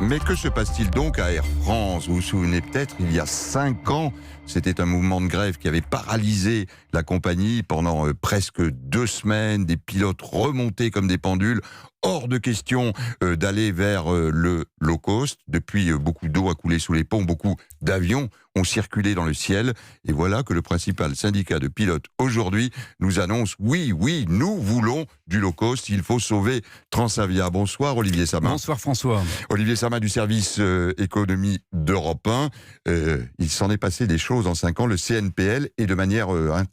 Mais que se passe-t-il donc à Air France? Vous vous souvenez peut-être, il y a 5 ans, c'était un mouvement de grève qui avait paralysé la compagnie pendant presque 2 semaines. Des pilotes remontés comme des pendules. Hors de question d'aller vers le low cost. Depuis, beaucoup d'eau a coulé sous les ponts, beaucoup d'avions ont circulé dans le ciel. Et voilà que le principal syndicat de pilotes aujourd'hui nous annonce: oui, nous voulons du low cost, il faut sauver Transavia. Bonsoir Olivier Samin. Bonsoir François. Olivier Samin du service économie d'Europe 1. Il s'en est passé des choses en 5 ans. Le CNPL est de manière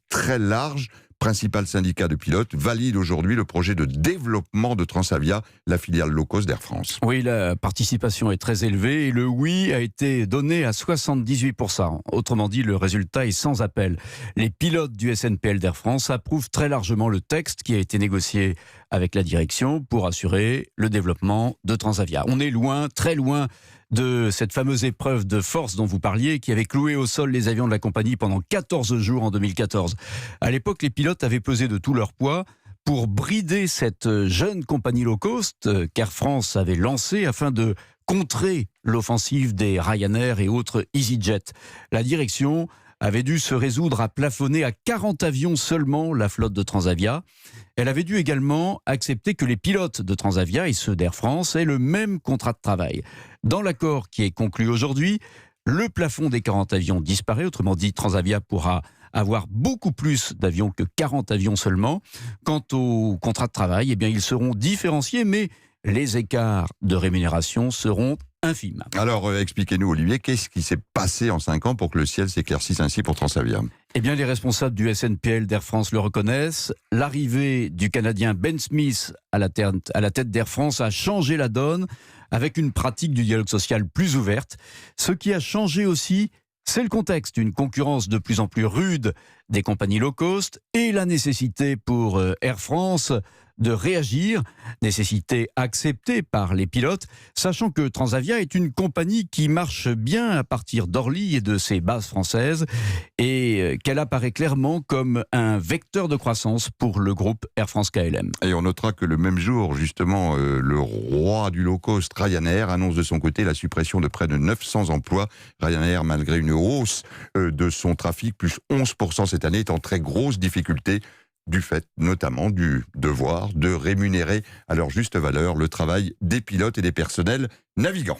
très large, principal syndicat de pilotes, valide aujourd'hui le projet de développement de Transavia, la filiale low cost d'Air France. Oui, la participation est très élevée et le oui a été donné à 78%. Autrement dit, le résultat est sans appel. Les pilotes du SNPL d'Air France approuvent très largement le texte qui a été négocié avec la direction pour assurer le développement de Transavia. On est loin, très loin de cette fameuse épreuve de force dont vous parliez, qui avait cloué au sol les avions de la compagnie pendant 14 jours en 2014. À l'époque, les pilotes avaient pesé de tout leur poids pour brider cette jeune compagnie low cost qu'Air France avait lancée afin de contrer l'offensive des Ryanair et autres EasyJet. La direction avait dû se résoudre à plafonner à 40 avions seulement la flotte de Transavia. Elle avait dû également accepter que les pilotes de Transavia et ceux d'Air France aient le même contrat de travail. Dans l'accord qui est conclu aujourd'hui, le plafond des 40 avions disparaît. Autrement dit, Transavia pourra avoir beaucoup plus d'avions que 40 avions seulement. Quant au contrat de travail, eh bien, ils seront différenciés, mais les écarts de rémunération seront infimes. Alors, expliquez-nous, Olivier, qu'est-ce qui s'est passé en 5 ans pour que le ciel s'éclaircisse ainsi pour Transavia? Eh bien, les responsables du SNPL d'Air France le reconnaissent. L'arrivée du Canadien Ben Smith à la tête d'Air France a changé la donne, avec une pratique du dialogue social plus ouverte. Ce qui a changé aussi, c'est le contexte, une concurrence de plus en plus rude des compagnies low cost et la nécessité pour Air France de réagir, nécessité acceptée par les pilotes, sachant que Transavia est une compagnie qui marche bien à partir d'Orly et de ses bases françaises et qu'elle apparaît clairement comme un vecteur de croissance pour le groupe Air France-KLM. Et on notera que le même jour, justement, le roi du low cost, Ryanair, annonce de son côté la suppression de près de 900 emplois. Ryanair, malgré une hausse de son trafic, plus 11% cette année, est en très grosse difficulté, du fait notamment du devoir de rémunérer à leur juste valeur le travail des pilotes et des personnels navigants.